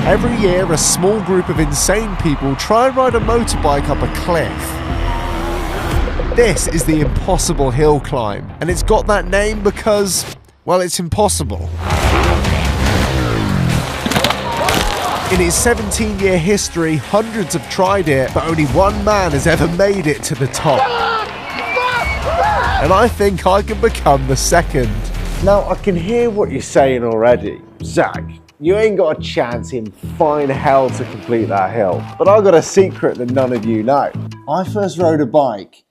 Every year, a small group of insane people try and ride a motorbike up a cliff. This is the Impossible Hill Climb, and it's got that name because, well, it's impossible. In its 17-year history, hundreds have tried it, but only one man has ever made it to the top. And I think I can become the second. Now, I can hear what you're saying already. Zach, you ain't got a chance in fine hell to complete that hill. But I've got a secret that none of you know. I first rode a bike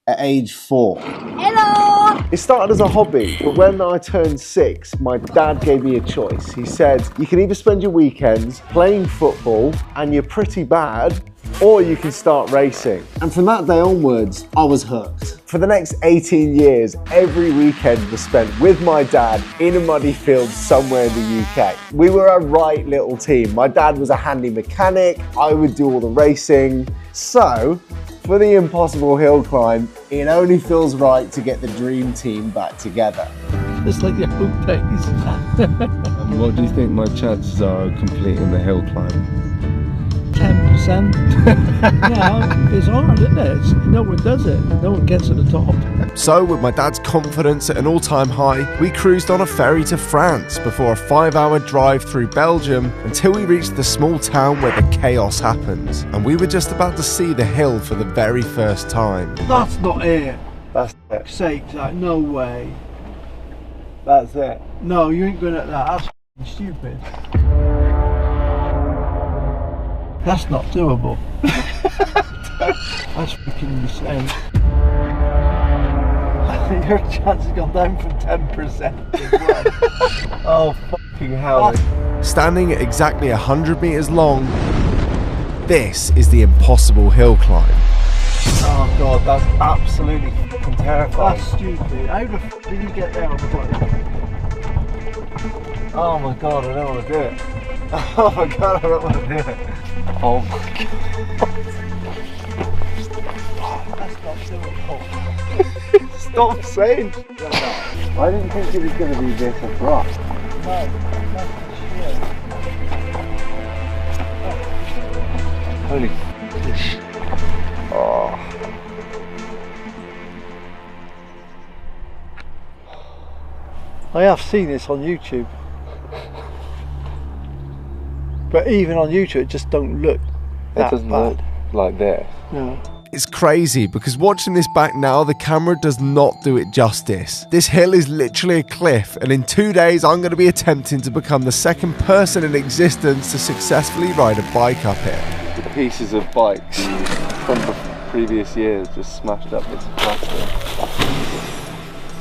at age 4. Hello! It started as a hobby, but when I turned 6, my dad gave me a choice. He said, you can either spend your weekends playing football and you're pretty bad, or you can start racing. And from that day onwards, I was hooked. For the next 18 years, every weekend was spent with my dad in a muddy field somewhere in the UK. We were a right little team. My dad was a handy mechanic, I would do all the racing. So, for the Impossible Hill Climb, it only feels right to get the dream team back together. It's like the old days. What do you think my chances are of completing the hill climb? 10%. Yeah, it's hard, isn't it? No one does it. No one gets to the top. So, with my dad's confidence at an all-time high, we cruised on a ferry to France before a 5-hour drive through Belgium until we reached the small town where the chaos happens. And we were just about to see the hill for the very first time. That's not it. That's it. Sake, Zach, no way. That's it. No, you ain't going at that. That's f***ing stupid. That's not doable. That's freaking insane. Your chance has gone down from 10% to 1. Oh, fucking hell. Standing at exactly 100 metres long, this is the Impossible Hill Climb. Oh god, that's absolutely fucking terrifying. That's stupid. How the f*** did you get there on the bike? Oh my god, I don't want to do it. Oh my god, I don't want to do it. Oh my god. That's not doable. Stop saying I didn't think it was going to be this abrupt. No, that's shit. Holy shit. Oh. I have seen this on YouTube. But even on YouTube, it just don't look that It doesn't bad. look like this. No. It's crazy because watching this back now, the camera does not do it justice. This hill is literally a cliff, and in 2 days I'm going to be attempting to become the second person in existence to successfully ride a bike up it. The pieces of bikes from the previous years just smashed up into plastic.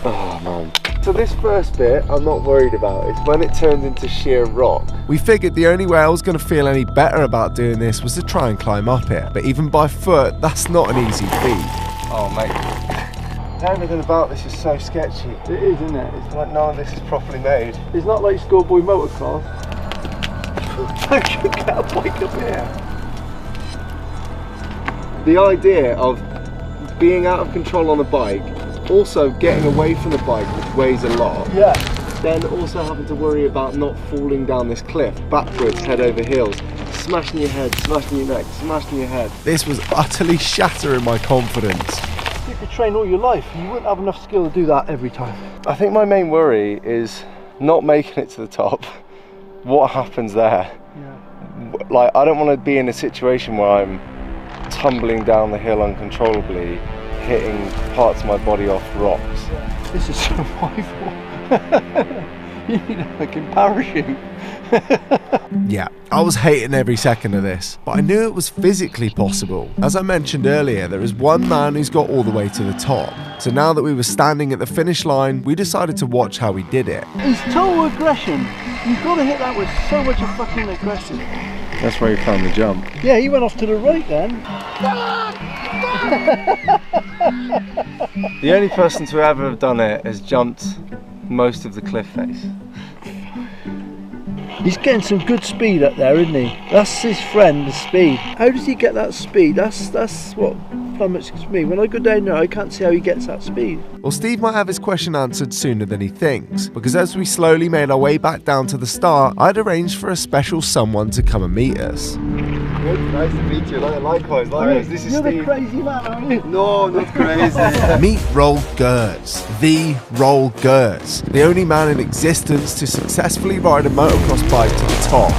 Oh man. So this first bit I'm not worried about. It's when it turns into sheer rock. We figured the only way I was going to feel any better about doing this was to try and climb up it, but even by foot, that's not an easy feat. Oh mate. Everything about this is so sketchy. It is, isn't it? It's like none of this is properly made. It's not like schoolboy motocross. How should you get a bike up here? The idea of being out of control on a bike, also getting away from the bike, which weighs a lot, Yeah. then also having to worry about not falling down this cliff, backwards, head over heels, smashing your head, smashing your neck, smashing your head. This was utterly shattering my confidence. You could train all your life. You wouldn't have enough skill to do that every time. I think my main worry is not making it to the top. What happens there? Yeah. Like, I don't want to be in a situation where I'm tumbling down the hill uncontrollably, hitting parts of my body off rocks. This is survival. You need a fucking parachute. Yeah, I was hating every second of this, but I knew it was physically possible. As I mentioned earlier, there is one man who's got all the way to the top. So now that we were standing at the finish line, we decided to watch how he did it. It's total aggression. You've got to hit that with so much of fucking aggression. That's where you found the jump. Yeah, he went off to the right then. The only person to ever have done it has jumped most of the cliff face. He's getting some good speed up there, isn't he? That's his friend, the speed. How does he get that speed? That's what, plummets me. When I go down there, I can't see how he gets that speed. Well, Steve might have his question answered sooner than he thinks, because as we slowly made our way back down to the start, I'd arranged for a special someone to come and meet us. Good, nice to meet you. Likewise. This is You're Steve. the crazy man, aren't you? No, not crazy. Meet Roel Gerz, the Roel Gerz, the only man in existence to successfully ride a motocross bike to the top.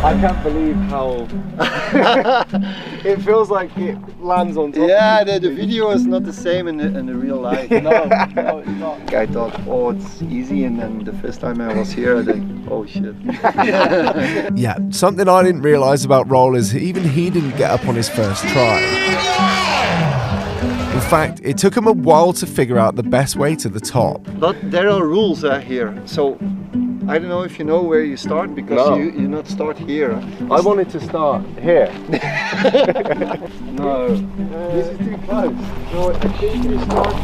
I can't believe how it feels like it lands on top. Yeah, the video is not the same in the real life. No, it's not. I thought, oh, it's easy, and then the first time I was here, I think, oh shit. Yeah, something I didn't realise about Roel is even he didn't get up on his first try. In fact, it took him a while to figure out the best way to the top. But there are rules here, so I don't know if you know where you start, because No. you not start here. I wanted to start here. No, this is too close. No, I think you start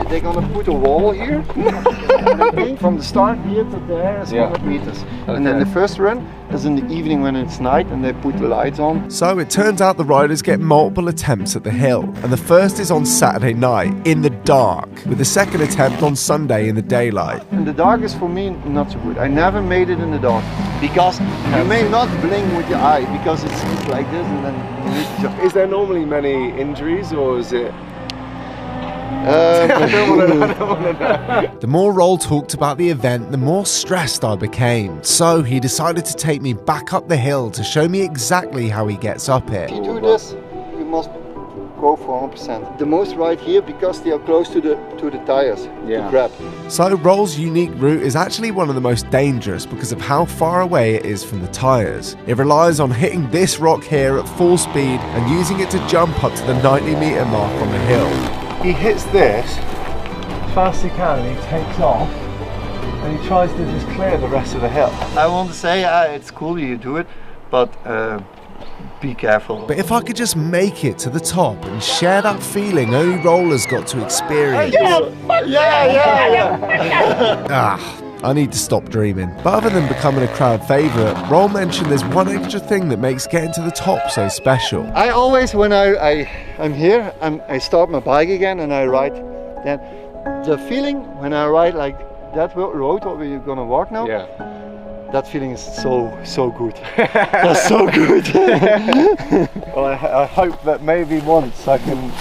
they're gonna put a wall here. And I think from the start here to there is 100 meters. And then the first run is in the evening when it's night and they put the lights on. So it turns out the riders get multiple attempts at the hill, and the first is on Saturday night, in the dark, with the second attempt on Sunday in the daylight. And the dark is for me not so good. I never made it in the dark, because you may not blink with your eye, because it's like this, and then you need to Is there normally many injuries, or is it? I don't want to know. The more Roel talked about the event, the more stressed I became. So he decided to take me back up the hill to show me exactly how he gets up it. If you do this, you must go for 100%. The most right here, because they are close to the tires to grab. So Roel's unique route is actually one of the most dangerous because of how far away it is from the tyres. It relies on hitting this rock here at full speed and using it to jump up to the 90-metre mark on the hill. He hits this as fast as he can, and he takes off, and he tries to just clear the rest of the hill. I want to say it's cool you do it, but be careful. But if I could just make it to the top and share that feeling only rollers got to experience. I need to stop dreaming. But other than becoming a crowd favourite, Roel mentioned there's one extra thing that makes getting to the top so special. I always, when I'm here, I start my bike again and I ride. Then the feeling when I ride like that road where we're gonna walk now, that feeling is so good. That's so good. Well, I hope that maybe once I can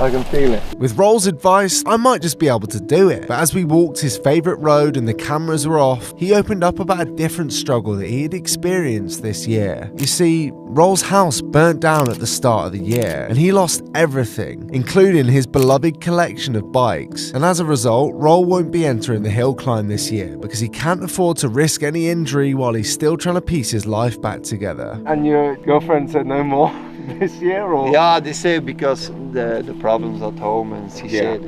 I can feel it. With Roel's advice, I might just be able to do it. But as we walked his favourite road and the cameras were off, he opened up about a different struggle that he had experienced this year. You see, Roel's house burnt down at the start of the year, and he lost everything, including his beloved collection of bikes. And as a result, Roel won't be entering the hill climb this year because he can't afford to risk any injury while he's still trying to piece his life back together. And your girlfriend said no more this year, or? Yeah, they say because the problems at home, and she said,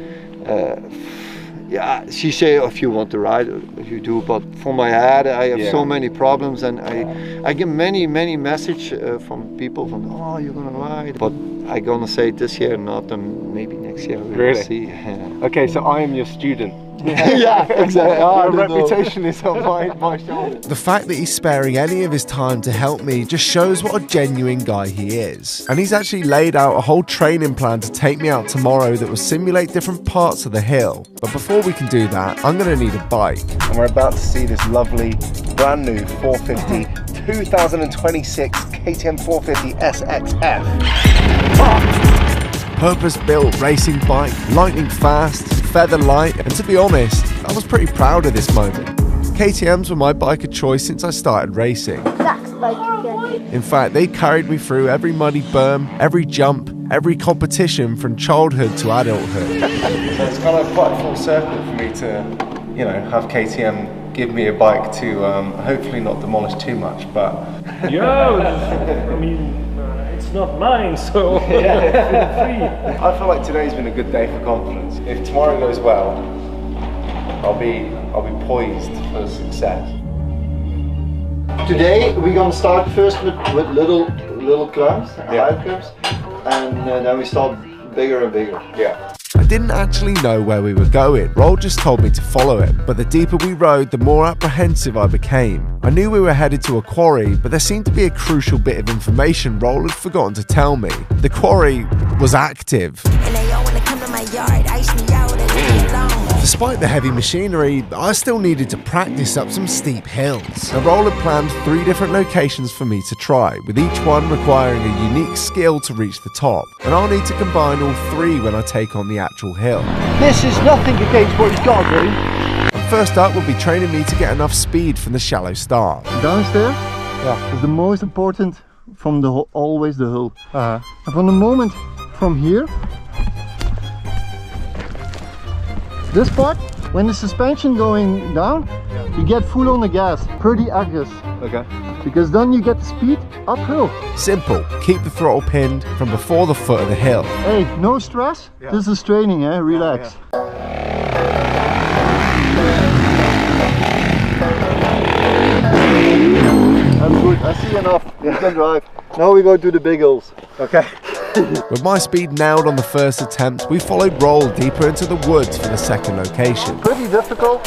she said if you want to ride, you do. But for my head, I have so many problems, and I get many messages from people from, oh, you're gonna ride. But I'm gonna say this year not, and maybe next year we'll see. Okay, so I am your student. Yeah, exactly. Your reputation is on my shoulders. The fact that he's sparing any of his time to help me just shows what a genuine guy he is. And he's actually laid out a whole training plan to take me out tomorrow that will simulate different parts of the hill. But before we can do that, I'm going to need a bike. And we're about to see this lovely, brand new 450 2026 KTM 450 SXF. Purpose-built racing bike, lightning fast, feather light, and to be honest, I was pretty proud of this moment. KTMs were my bike of choice since I started racing. Zach's bike again. In fact, they carried me through every muddy berm, every jump, every competition from childhood to adulthood. So it's kind of quite a full circle for me to, you know, have KTM give me a bike to hopefully not demolish too much, but... Yeah, I mean, it's not mine, so feel free. I feel like today's been a good day for confidence. If tomorrow goes well, I'll be poised for success. Today we're gonna start first with little clumps, 5 clumps, and then we start bigger and bigger. Yeah. I didn't actually know where we were going. Roll just told me to follow him, but the deeper we rode, the more apprehensive I became. I knew we were headed to a quarry, but there seemed to be a crucial bit of information Roll had forgotten to tell me. The quarry was active. Despite the heavy machinery, I still needed to practice up some steep hills. The Roll had planned 3 different locations for me to try, with each one requiring a unique skill to reach the top, and I'll need to combine all 3 when I take on the actual hill. This is nothing against what he's got to do. And first up will be training me to get enough speed from the shallow start. Downstairs is the most important from the always the hill. And from the moment from here, this part, when the suspension going down, you get full on the gas, pretty aggressive. Okay. Because then you get the speed uphill. Simple, keep the throttle pinned from before the foot of the hill. Hey, no stress. This is training, relax. That's good, I see enough. You can drive. Now we go to the big hills. Okay. With my speed nailed on the first attempt, we followed Roll deeper into the woods for the second location. Pretty difficult,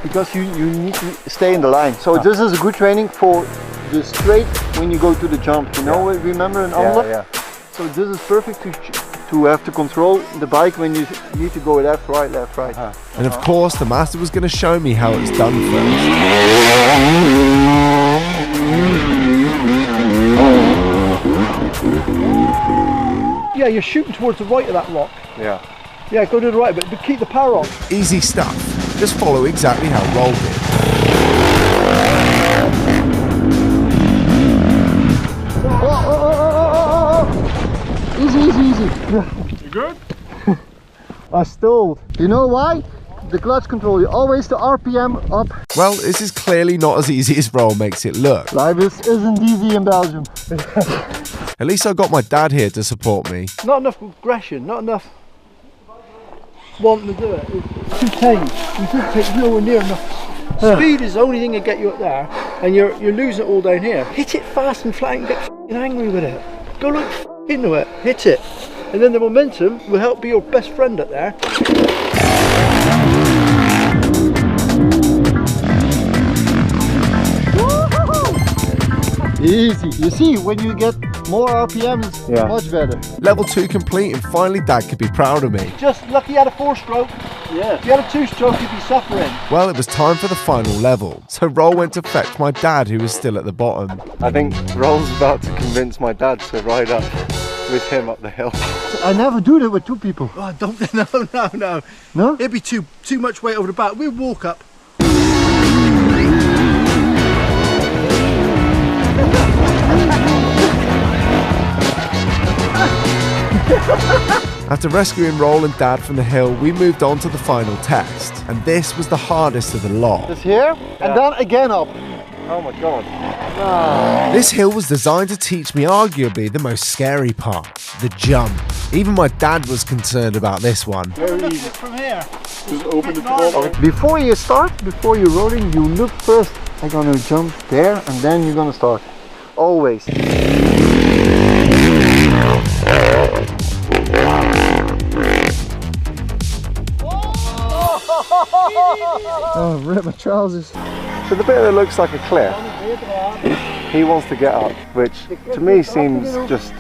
because you need to stay in the line. So this is a good training for the straight when you go to the jump. You know, remember an unlock? So this is perfect to have to control the bike when you need to go left, right, left, right. And of course, the master was going to show me how it's done first. Yeah, you're shooting towards the right of that rock. Yeah. Yeah, go to the right, but keep the power on. Easy stuff. Just follow exactly how Roll did. Easy. You good? I stalled. You know why? The clutch control, you always the RPM up. Well, this is clearly not as easy as Roll makes it look. Life isn't easy in Belgium. At least I got my dad here to support me. Not enough aggression, not enough wanting to do it. It's too tame. You didn't take nowhere near enough. Speed is the only thing that get you up there, and you're losing it all down here. Hit it fast and flat and get f***ing angry with it. Go like f*** into it, hit it. And then the momentum will help be your best friend up there. Easy. You see, when you get more RPMs, much better. Level 2 complete, and finally Dad could be proud of me. Just lucky you had a 4-stroke. Yeah. If you had a 2-stroke, you'd be suffering. Well, it was time for the final level, so Roll went to fetch my dad, who was still at the bottom. I think Roll's about to convince my dad to ride up with him up the hill. I never do that with 2 people. Oh, don't, no. No? It'd be too much weight over the back. We'd walk up. After rescuing Roll and Dad from the hill, we moved on to the final test, and this was the hardest of the lot. It's here, and then again up. Oh my god. This hill was designed to teach me arguably the most scary part, the jump. Even my dad was concerned about this one. Very easy. From here. Just open the door. Before you start, before you're rolling, you look first. I'm gonna jump there, and then you're gonna start. Always. Oh, rip my trousers. So the bit that looks like a cliff, he wants to get up, which to me seems just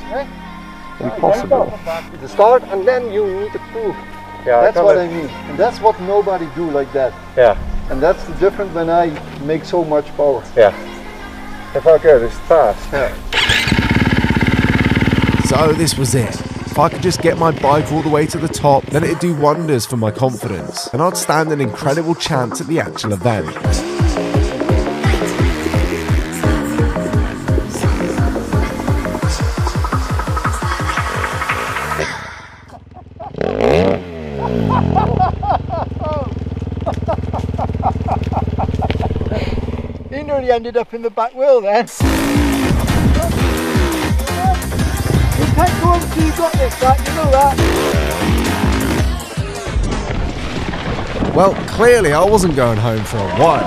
impossible. The start, and then you need to prove. Yeah, That's what I mean. And that's what nobody do like that. Yeah, And that's the difference when I make so much power. yeah. If I go this fast, So this was it. If I could just get my bike all the way to the top, then it'd do wonders for my confidence, and I'd stand an incredible chance at the actual event. He nearly ended up in the back wheel then. You can't go until you got this back, you know that. Well, clearly I wasn't going home for a while,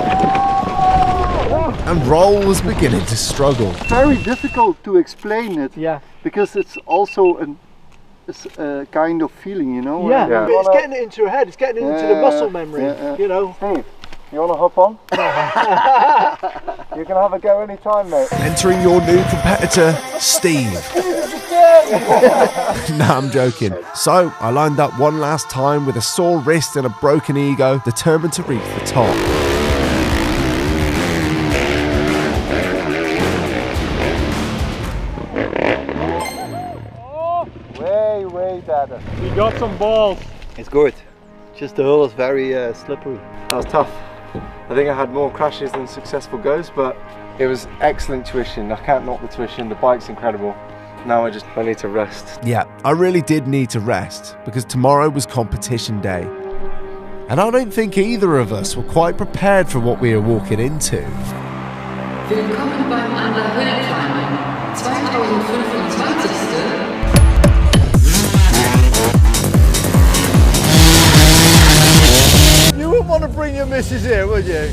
and Roll was beginning to struggle. Very difficult to explain it. Yeah. Because it's also kind of feeling, you know. Yeah, but it's getting it into your head. It's getting it into the muscle memory. You know. Steve, you want to hop on? You can have a go anytime, mate. Entering your new competitor, Steve. Nah, I'm joking. So I lined up one last time with a sore wrist and a broken ego, determined to reach the top. Way better. We got some balls. It's good. Just the hull is very slippery. That was tough. I think I had more crashes than successful goes, but it was excellent tuition. I can't knock the tuition. The bike's incredible. Now I need to rest. Yeah, I really did need to rest because tomorrow was competition day. And I don't think either of us were quite prepared for what we were walking into. Willkommen beim Andler-Höhe-Climbing 2025. You wouldn't want to bring your missus here, would you?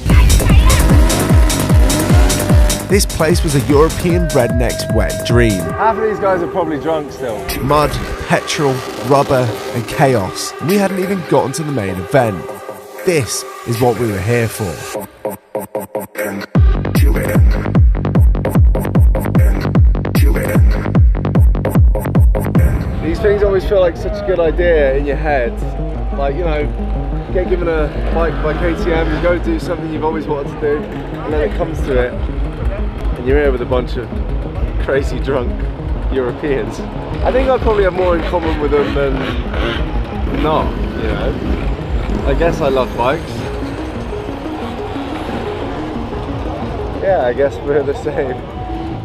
This place was a European redneck's wet dream. Half of these guys are probably drunk still. Mud, petrol, rubber and chaos. And we hadn't even gotten to the main event. This is what we were here for. These things always feel like such a good idea in your head. Like, you know, get given a bike by KTM, you go do something you've always wanted to do, and then it comes to it, and you're here with a bunch of crazy drunk Europeans. I think I probably have more in common with them than not, you know. I guess I love bikes. Yeah, I guess we're the same.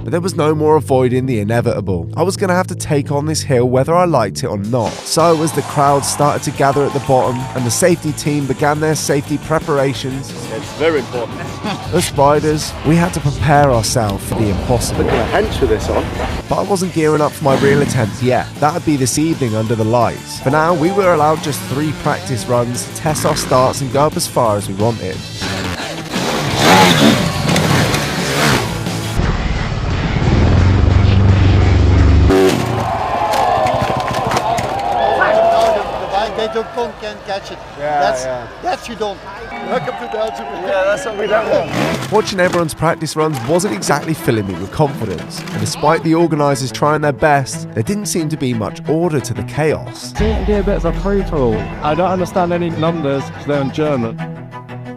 But there was no more avoiding the inevitable. I was going to have to take on this hill whether I liked it or not. So as the crowd started to gather at the bottom and the safety team began their safety preparations, It's very important. us riders, we had to prepare ourselves for the impossible. Look at a hench with this on. But I wasn't gearing up for my real attempt yet. That would be this evening under the lights. For now, we were allowed just 3 practice runs to test our starts and go up as far as we wanted. Can't catch it. That's you don't. Welcome to Belgium. Yeah, that's what we don't want. Watching everyone's practice runs wasn't exactly filling me with confidence, and despite the organisers trying their best, there didn't seem to be much order to the chaos. Seems to be a bit of a free-for-all. I don't understand any numbers because they're in German.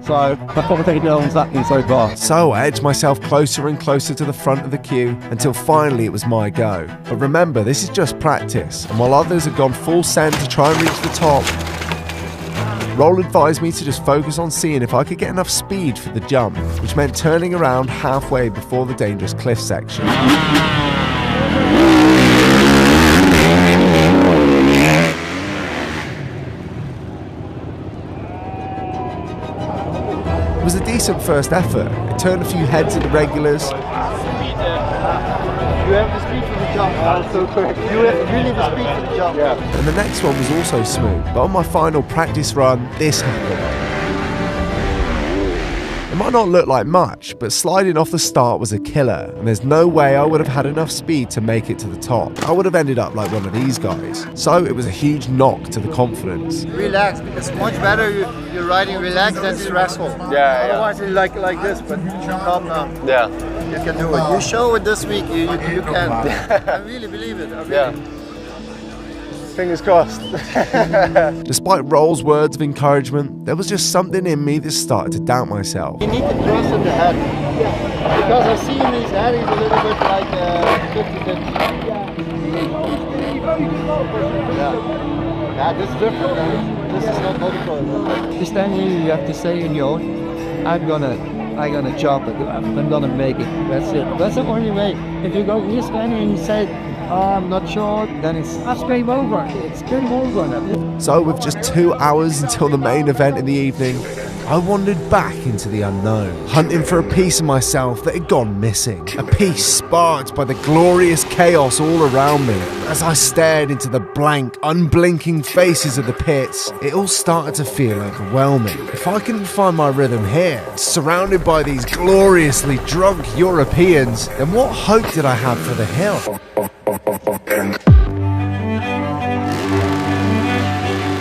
So I probably think no one's happening so far. So I edged myself closer and closer to the front of the queue until finally it was my go. But remember, this is just practice, and while others had gone full send to try and reach the top, Roll advised me to just focus on seeing if I could get enough speed for the jump, which meant turning around halfway before the dangerous cliff section. It was a decent first effort. It turned a few heads at the regulars. You have the speed for the jump. So quick. You have really the speed for the jump. Yeah. And the next one was also smooth, but on my final practice run, this happened. It might not look like much, but sliding off the start was a killer, and there's no way I would have had enough speed to make it to the top. I would have ended up like one of these guys. So it was a huge knock to the confidence. Relax. It's much better you're riding relaxed than stressful. Yeah. Otherwise it's like this, but calm down. Yeah. You can do it. You show it this week. You can. I really believe it. Yeah. Fingers crossed. Despite Roll's words of encouragement, there was just something in me that started to doubt myself. You need to trust in the head. Yeah. Because I see in his head he's a little bit like 50-50. Yeah, this is different. This is not motorcycle. This time you have to say in your own, I'm gonna jump it. I'm gonna make it. That's it. That's the only way. If you go here standing and you say, I'm not sure, then that's game over. It's game over now. So with just 2 hours until the main event in the evening, I wandered back into the unknown, hunting for a piece of myself that had gone missing. A piece sparked by the glorious chaos all around me. As I stared into the blank, unblinking faces of the pits, it all started to feel overwhelming. If I couldn't find my rhythm here, surrounded by these gloriously drunk Europeans, then what hope did I have for the hill?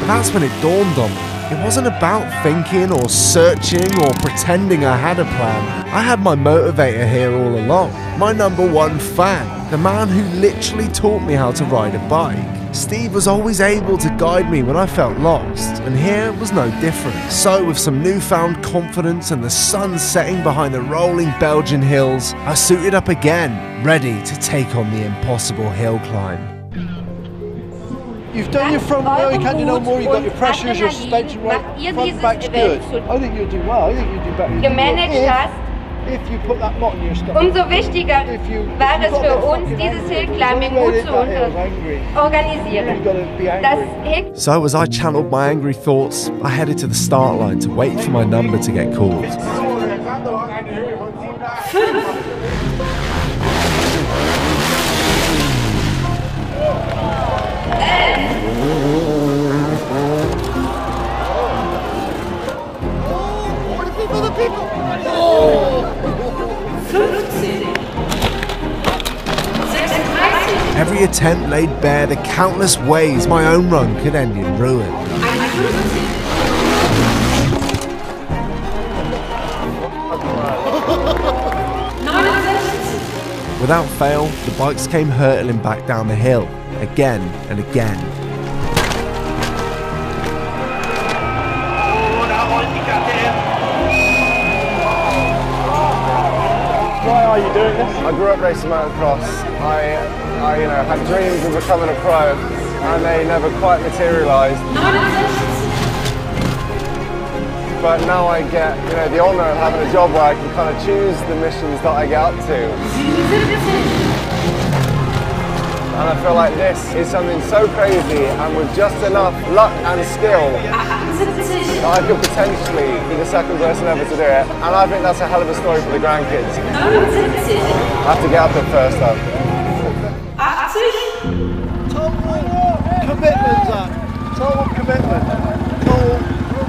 But that's when it dawned on me. It wasn't about thinking or searching or pretending I had a plan. I had my motivator here all along. My #1 fan, the man who literally taught me how to ride a bike. Steve was always able to guide me when I felt lost, and here was no different. So with some newfound confidence and the sun setting behind the rolling Belgian hills, I suited up again, ready to take on the impossible hill climb. You've done your front wheel, you can't do no more, you've got your pressures, your suspension right, front back's good. I think you'll do well, I think you'll do better. Gemanagt hast. If you put that knot in your stomach. Umso wichtiger war es für uns, dieses Hillclimbing gut zu organisieren. Das Hick So as I channeled my angry thoughts, I headed to the start line to wait for my number to get called. Every attempt laid bare the countless ways my own run could end in ruin. Without fail, the bikes came hurtling back down the hill, again and again. Why are you doing this? I grew up racing motocross. I had dreams of becoming a pro, and they never quite materialised. But now I get, the honour of having a job where I can kind of choose the missions that I get up to. And I feel like this is something so crazy, and with just enough luck and skill, that I could potentially be the second person ever to do it. And I think that's a hell of a story for the grandkids. I have to get up there first though. Commitment, Zach. Total commitment. Total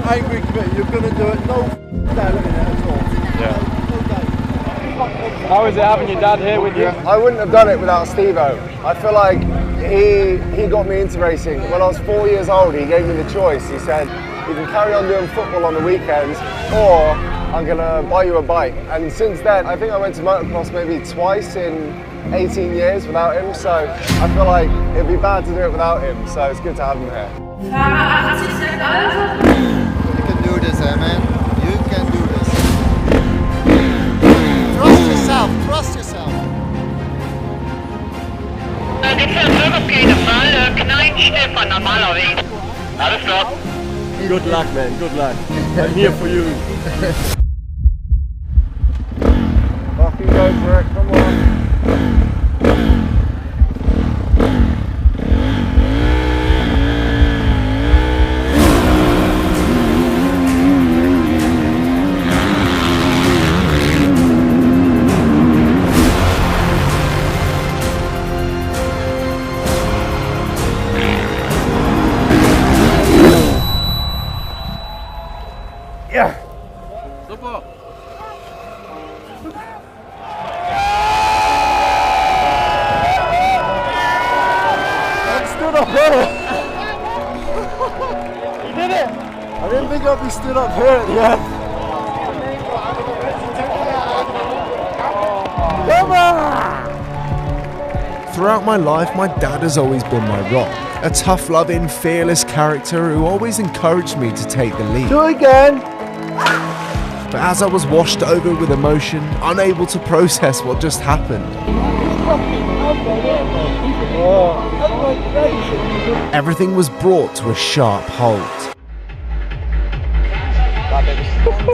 angry commitment. You're going to do it. No doubt in it at all. Yeah. No doubt. How is it having your dad here with you? I wouldn't have done it without Steve-O. I feel like he got me into racing. When I was 4 years old, he gave me the choice. He said, you can carry on doing football on the weekends, or I'm going to buy you a bike. And since then, I think I went to motocross maybe twice in 18 years without him, so I feel like it'd be bad to do it without him, so it's good to have him here. You can do this, man. You can do this. Trust yourself, trust yourself. Dit versucht auf jeden Fall. Knallen Stefan, normaler Weg. Alles klar. Good luck, man, good luck. I'm here for you. Fucking go for it, come on. Yeah. Super. I stood up here. You did it. I didn't think I'd be stood up here at the end. Come on. Throughout my life, my dad has always been my rock. A tough-loving, fearless character who always encouraged me to take the lead. Do it again. But as I was washed over with emotion, unable to process what just happened, everything was brought to a sharp halt.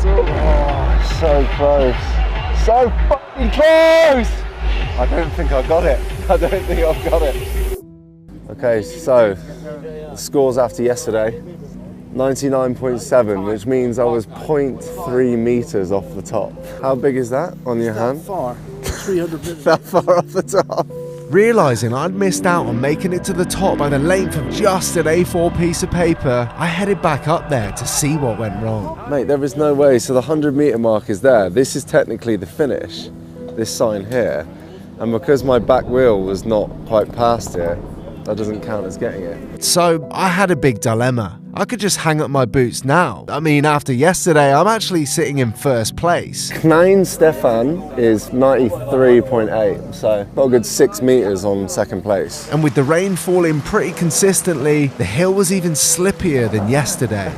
Oh, so close. So fucking close! I don't think I got it. I don't think I've got it. Okay, so the scores after yesterday. 99.7, which means I was 0.3 meters off the top. How big is that on your hand? Far. 300 meters. That far off the top. Realising I'd missed out on making it to the top by the length of just an A4 piece of paper, I headed back up there to see what went wrong. Mate, there is no way. So the 100-meter mark is there. This is technically the finish, this sign here. And because my back wheel was not quite past it, that doesn't count as getting it. So I had a big dilemma. I could just hang up my boots now. I mean, after yesterday, I'm actually sitting in first place. Klein Stefan is 93.8, so got a good 6 meters on second place. And with the rain falling pretty consistently, the hill was even slippier than yesterday.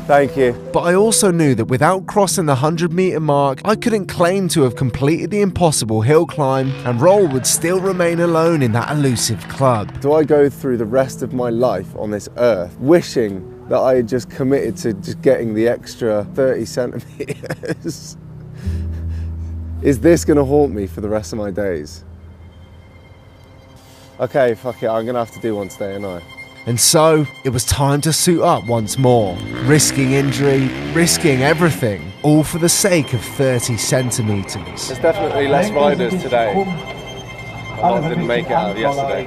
Thank you. But I also knew that without crossing the 100-meter mark, I couldn't claim to have completed the impossible hill climb, and Roll would still remain alone in that elusive club. Do I go through the rest of my life on this earth wishing that I had just committed to just getting the extra 30 centimeters? Is this going to haunt me for the rest of my days? Okay, fuck it, I'm going to have to do one today, aren't I? And so, it was time to suit up once more, risking injury, risking everything, all for the sake of 30 centimetres. There's definitely less riders today. A lot didn't make it out of yesterday.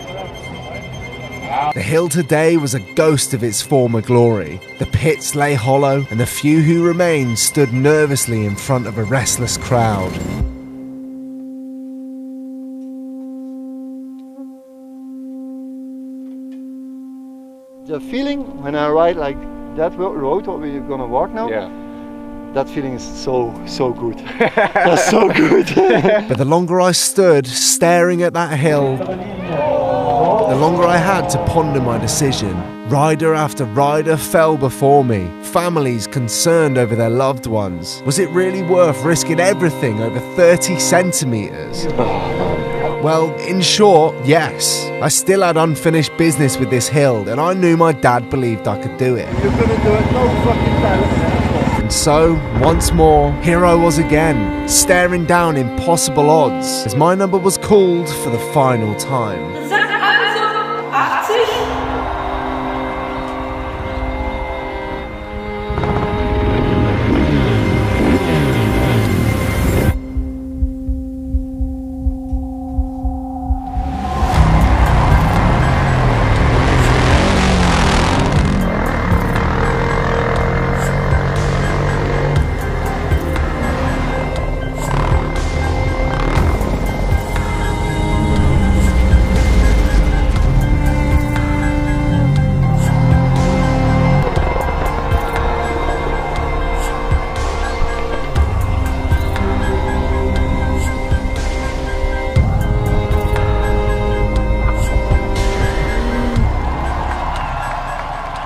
The hill today was a ghost of its former glory. The pits lay hollow, and the few who remained stood nervously in front of a restless crowd. The feeling when I ride like that road what we're gonna walk now, that feeling is so good. That's so good. But the longer I stood staring at that hill, the longer I had to ponder my decision. Rider after rider fell before me, families concerned over their loved ones. Was it really worth risking everything over 30 centimetres? Well, in short, yes. I still had unfinished business with this hill, and I knew my dad believed I could do it. You're gonna do it, no fucking doubt. And so, once more, here I was again, staring down impossible odds, as my number was called for the final time. Sag also 80.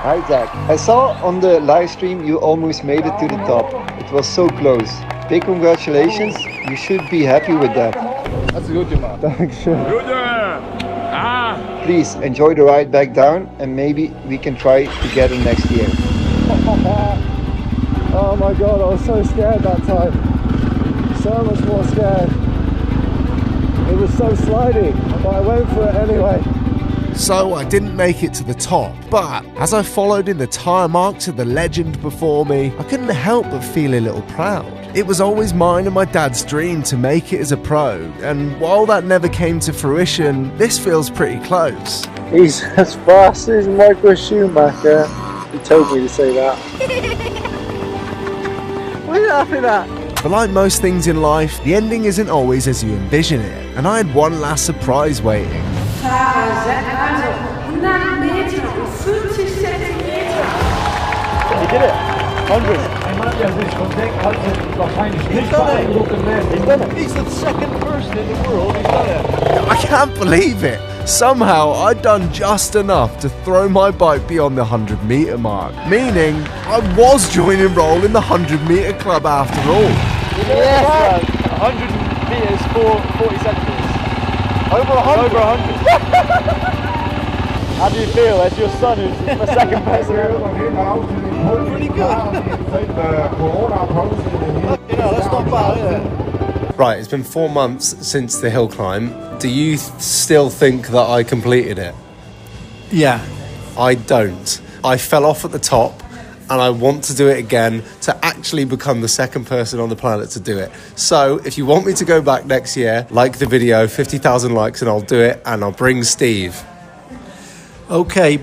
Hi Zach, I saw on the live stream you almost made it to the top. It was so close. Big congratulations, you should be happy with that. That's a good man. Thanks. Please enjoy the ride back down and maybe we can try together next year. Oh my god, I was so scared that time. So much more scared. It was so sliding, but I went for it anyway. So I didn't make it to the top, but as I followed in the tyre marks of the legend before me, I couldn't help but feel a little proud. It was always mine and my dad's dream to make it as a pro, and while that never came to fruition, this feels pretty close. He's as fast as Michael Schumacher. He told me to say that. What are you laughing at? But like most things in life, the ending isn't always as you envision it, and I had one last surprise waiting. Fahrer set also 100 Meter und 50 Zentimeter. He did it. 100. He's done it. He's the second person in the world who's done it. I can't believe it. Somehow I'd done just enough to throw my bike beyond the 100-meter mark, meaning I was joining Roll in the 100-meter club after all. Yes, 100 meters for 40 centimeters. Over 100. Over 100. How do you feel? That's your son who's the second person. Pretty good. That's not bad, is it? Right, it's been 4 months since the hill climb. Do you still think that I completed it? Yeah. I don't. I fell off at the top, and I want to do it again to actually become the second person on the planet to do it. So if you want me to go back next year, like the video, 50,000 likes, and I'll do it, and I'll bring Steve. Okay.